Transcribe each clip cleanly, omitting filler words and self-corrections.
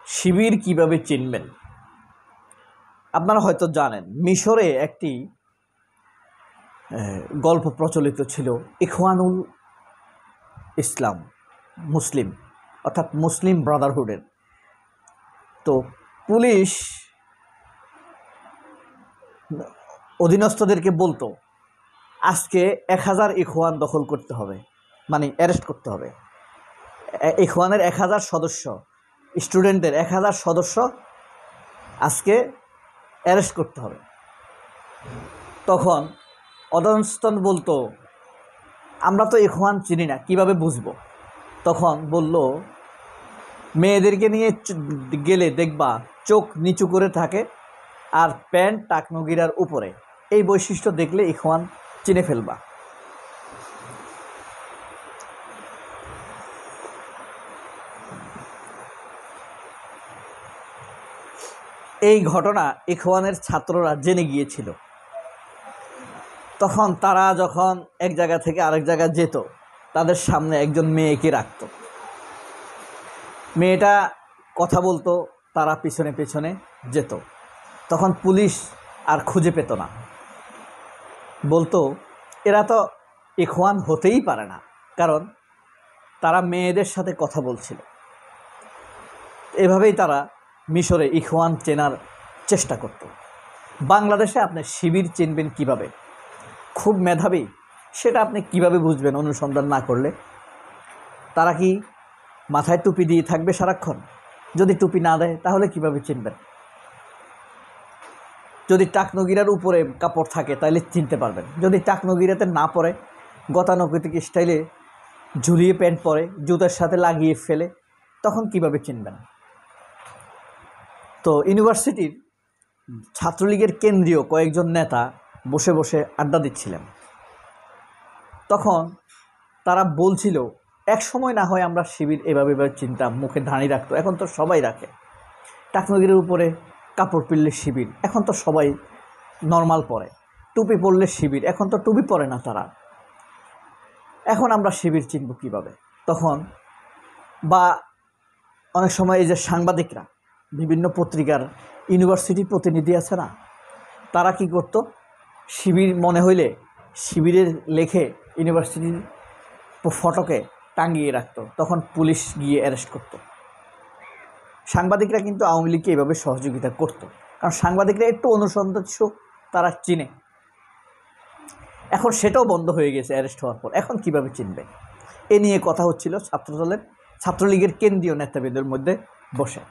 শিবির কিভাবে চিনবেন? আপনারা হয়তো জানেন, মিশরে একটি গল্প প্রচলিত ছিল, ইখওয়ানুল ইসলাম মুসলিম, অর্থাৎ মুসলিম ব্রাদারহুডের। তো পুলিশ অধীনস্থদেরকে বলতো, আজকে 1000 ইখওয়ান দখল করতে হবে, মানে অ্যারেস্ট করতে হবে। ইখওয়ানের 1000 সদস্য, স্টুডেন্টদের 1000 সদস্য আজকে অ্যারেস্ট করতে হবে। তখন অধস্তন বলতো, আমরা তো ইখওয়ান চিনি না, কিভাবে বুঝবো? তখন বলল, মেয়েদেরকে নিয়ে গেলে দেখবা চোখ নিচু করে থাকে আর প্যান্ট টাকনুগিরার উপরে। এই বৈশিষ্ট্য দেখলে ইখওয়ান চিনে ফেলবা। এই ঘটনা ইখওয়ানের ছাত্ররা জেনে গিয়েছিল। তখন তারা যখন এক জায়গা থেকে আরেক জায়গায় যেত, তাদের সামনে একজন মেয়েকে রাখত। মেয়েটা কথা বলতো, তারা পিছনে পিছনে যেত। তখন পুলিশ আর খুঁজে পেত না, বলতো এরা তো ইখওয়ান হতেই পারে না, কারণ তারা মেয়েদের সাথে কথা বলছিল। এভাবেই তারা মিশরে ইখওয়ান চেনার চেষ্টা করত। বাংলাদেশে আপনি শিবির চিনবেন কিভাবে? খুব মেধাবী, সেটা আপনি কিভাবে বুঝবেন অনুসন্ধান না করলে? তারা কি মাথায় টুপি দিয়ে থাকবে সারাক্ষণ? যদি টুপি না দেয় তাহলে কিভাবে চিনবেন? যদি টাকনুগিরার উপরে কাপড় থাকে তাহলে চিনতে পারবেন। যদি টাকনুগিরাতে না পরে, গতানুগতিক স্টাইলে ঝুলিয়ে প্যান্ট পরে, জুতার সাথে লাগিয়ে ফেলে, তখন কিভাবে চিনবেন? তো ইউনিভার্সিটির ছাত্রলীগের কেন্দ্রীয় কয়েকজন নেতা বসে বসে আড্ডা দিচ্ছিলেন। তখন তারা বলছিল, এক সময় না হয় আমরা শিবির এভাবে চিনতাম, মুখে ধানি রাখতো, এখন তো সবাই রাখে। টাকনুগিরের উপরে কাপড় পরলে শিবির, এখন তো সবাই নর্মাল পরে। টুপি পরলে শিবির, এখন তো টুপি পরে না তারা। এখন আমরা শিবির চিনব কিভাবে? তখন বা অনেক সময় এই যে সাংবাদিকরা, বিভিন্ন পত্রিকার ইউনিভার্সিটির প্রতিনিধি আছে না, তারা কি করত, শিবির মনে হইলে শিবিরের লেখে ইউনিভার্সিটির ফটকে টাঙিয়ে রাখতো। তখন পুলিশ গিয়ে অ্যারেস্ট করত। সাংবাদিকরা কিন্তু আওয়ামী লীগকে এভাবে সহযোগিতা করত, কারণ সাংবাদিকরা একটু অনুসন্ধান, তারা চিনে। এখন সেটাও বন্ধ হয়ে গেছে অ্যারেস্ট হওয়ার পর। এখন কিভাবে চিনবে? এ নিয়ে কথা হচ্ছিল ছাত্রলীগের কেন্দ্রীয় নেতৃবৃন্দের মধ্যে বসে।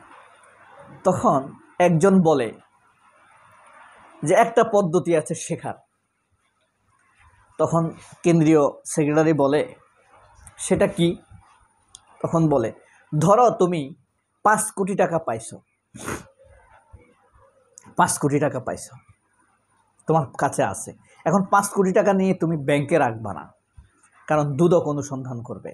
তখন একজন বলে যে একটা পদ্ধতি আছে শেখার। তখন কেন্দ্রীয় সেক্রেটারি বলে, সেটা কি? তখন বলে, ধরো তুমি 5 কোটি টাকা পাইছো, 5 কোটি টাকা পাইছো তোমার কাছে আছে। এখন 5 কোটি টাকা নিয়ে তুমি ব্যাংকে রাখবা না, কারণ দুদক অনুসন্ধান করবে।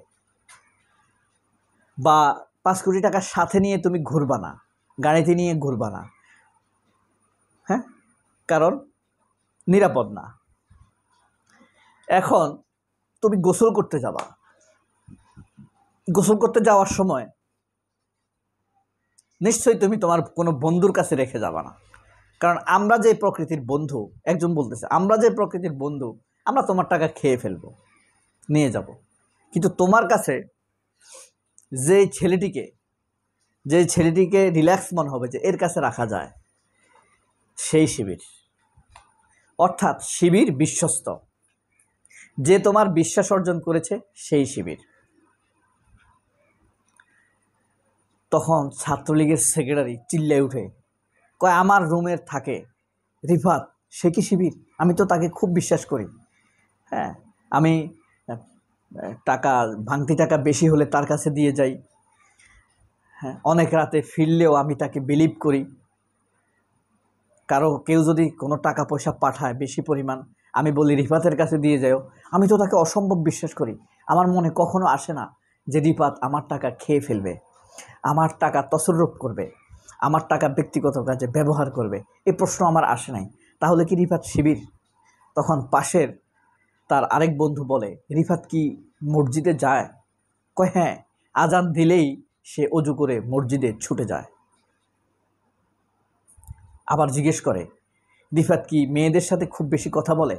বা 5 কোটি টাকার সাথে নিয়ে তুমি ঘুরবা না, গাড়িতে নিয়ে ঘুরবা না, হ্যাঁ, কারণ নিরাপদ না। এখন তুমি গোসল করতে যাবা, গোসল করতে যাওয়ার সময় নিশ্চয়ই তুমি তোমার কোনো বন্ধুর কাছে রেখে যাবা না, কারণ আমরা যে প্রকৃতির বন্ধু, একজন বলতেছে, আমরা যে প্রকৃতির বন্ধু, আমরা তোমার টাকা খেয়ে ফেলবো, নিয়ে যাব। কিন্তু তোমার কাছে যে ছেলেটিকে রিল্যাক্স মনে হবে যে এর কাছে রাখা যায়, সেই শিবির। অর্থাৎ শিবির বিশ্বস্ত, যে তোমার বিশ্বাস অর্জন করেছে সেই শিবির। তখন ছাত্রলীগের সেক্রেটারি চিল্লায় উঠে কয়, আমার রুমের থাকে রিফাত, সে কি শিবির? আমি তো তাকে খুব বিশ্বাস করি। হ্যাঁ, আমি ভাঙতি টাকা বেশি হলে তার কাছে দিয়ে যাই। হ্যাঁ, অনেক রাতে ফিরলেও আমি তাকে বিলিভ করি। কেউ যদি কোনো টাকা পয়সা পাঠায় বেশি পরিমাণ, আমি বলি রিফাতের কাছে দিয়ে যাও। আমি তো তাকে অসম্ভব বিশ্বাস করি। আমার মনে কখনো আসে না যে রিফাত আমার টাকা খেয়ে ফেলবে, আমার টাকা তছরূপ করবে, আমার টাকা ব্যক্তিগত কাজে ব্যবহার করবে, এই প্রশ্ন আমার আসে নাই। তাহলে কি রিফাত শিবির? তখন পাশের তার আরেক বন্ধু বলে, রিফাত কি মসজিদে যায়? কয়, হ্যাঁ, আজান দিলেই সে অজু করে মসজিদে ছুটে যায়। আবার জিজ্ঞেস করে, রিফাত কি মেয়েদের সাথে খুব বেশি কথা বলে?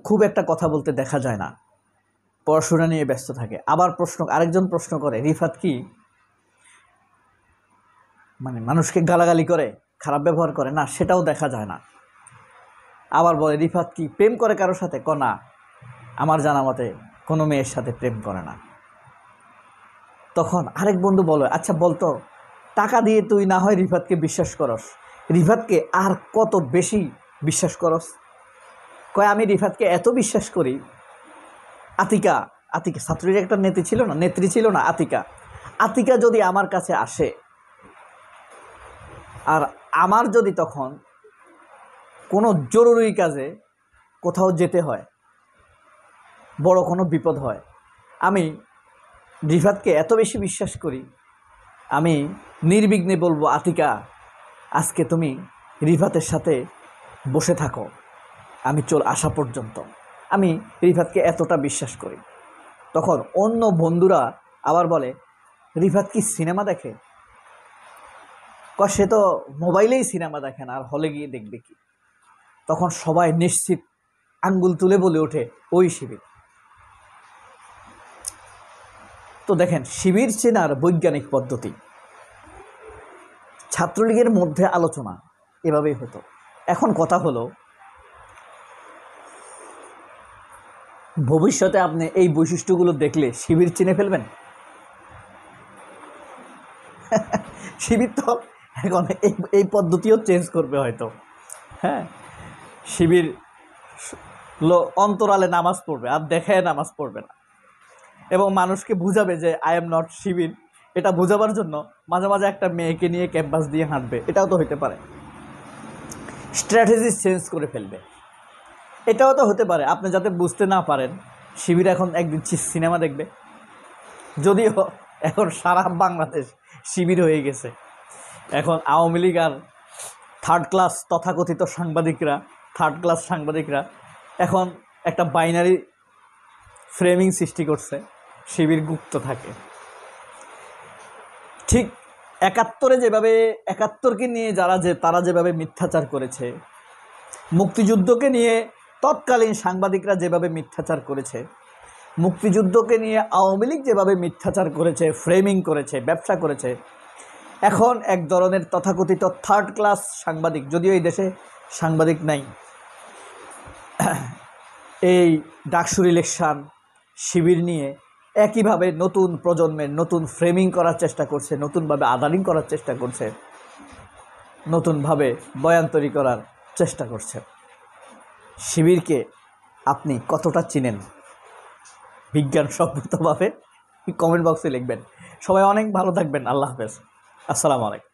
খুব একটা কথা বলতে দেখা যায় না, পড়াশোনা নিয়ে ব্যস্ত থাকে। আবার আরেকজন প্রশ্ন করে, রিফাত কি মানে মানুষকে গালাগালি করে, খারাপ ব্যবহার করে? না, সেটাও দেখা যায় না। আবার বলে, রিফাত কি প্রেম করে কারোর সাথে? না, আমার জানা মতে কোনো মেয়ের সাথে প্রেম করে না। তখন আরেক বন্ধু বলে, আচ্ছা বলতো, টাকা দিয়ে তুই না হয় রিফাতকে বিশ্বাস করস, রিফাতকে আর কত বেশি বিশ্বাস করস? কয়, আমি রিফাতকে এত বিশ্বাস করি, আতিকা ছাত্রীর একটা নেত্রী ছিল না আতিকা যদি আমার কাছে আসে, আর আমার যদি তখন কোনো জরুরি কাজে কোথাও যেতে হয়, বড় কোনো বিপদ হয়, আমি রিফাতকে এত বেশি বিশ্বাস করি, আমি নির্বিঘ্নে বলবো, আতিকা আজকে তুমি রিফাতের সাথে বসে থাকো, আমি আসা পর্যন্ত। আমি রিফাতকে এতটা বিশ্বাস করি। তখন অন্য বন্ধুরা আবার বলে, রিফাত কি সিনেমা দেখে? সে তো মোবাইলেই সিনেমা দেখে না, আর হলে গিয়ে দেখবে কি? তখন সবাই নিশ্চিত আঙ্গুল তুলে বলে ওঠে, ওই শিবির। তো দেখেন, শিবির চেনার বৈজ্ঞানিক পদ্ধতি। ছাত্রলীগের মধ্যে আলোচনা এভাবেই হতো। এখন কথা হলো, ভবিষ্যতে আপনি এই বৈশিষ্ট্যগুলো দেখলে শিবির চিনে ফেলবেন? শিবির তো এখন এই পদ্ধতিও চেঞ্জ করবে হয়তো। হ্যাঁ, শিবির অন্তরালে নামাজ পড়বে, আর দেখায় নামাজ পড়বে না, এবং মানুষকে বুঝাবে যে আই এম নট শিবির। এটা বোঝাবার জন্য মাঝে মাঝে একটা মেয়েকে নিয়ে ক্যাম্পাস দিয়ে হাঁটবে, এটাও তো হতে পারে। স্ট্র্যাটেজি চেঞ্জ করে ফেলবে, এটাও তো হতে পারে। আপনি যাতে বুঝতে না পারেন, শিবির এখন একদিন সিনেমা দেখবে। যদিও এখন সারা বাংলাদেশ শিবির হয়ে গেছে। এখন আওয়ামী লীগ আর থার্ড ক্লাস সাংবাদিকরা এখন একটা বাইনারি ফ্রেমিং সৃষ্টি করছে, শিবির গুপ্ত থাকে। ঠিক একাত্তরকে নিয়ে তারা যেভাবে মিথ্যাচার করেছে, মুক্তিযুদ্ধকে নিয়ে তৎকালীন সাংবাদিকরা যেভাবে মিথ্যাচার করেছে, মুক্তিযুদ্ধকে নিয়ে আওয়ামী লীগ যেভাবে মিথ্যাচার করেছে, ফ্রেমিং করেছে, ব্যবসা করেছে, এখন এক ধরনের তথাকথিত থার্ড ক্লাস সাংবাদিক, যদিও এই দেশে সাংবাদিক নাই, এই ডাকসুর ইলেকশন, শিবির নিয়ে একইভাবে নতুন প্রজন্মের নতুন ফ্রেমিং করার চেষ্টা করছে, নতুনভাবে আদালিং করার চেষ্টা করছে, নতুনভাবে বয়ান তৈরি করার চেষ্টা করছে। শিবিরকে আপনি কতটা চিনেন বিজ্ঞানসম্মতভাবে? কমেন্ট বক্সে লিখবেন। সবাই অনেক ভালো থাকবেন। আল্লাহ হাফেজ। আসসালামু আলাইকুম।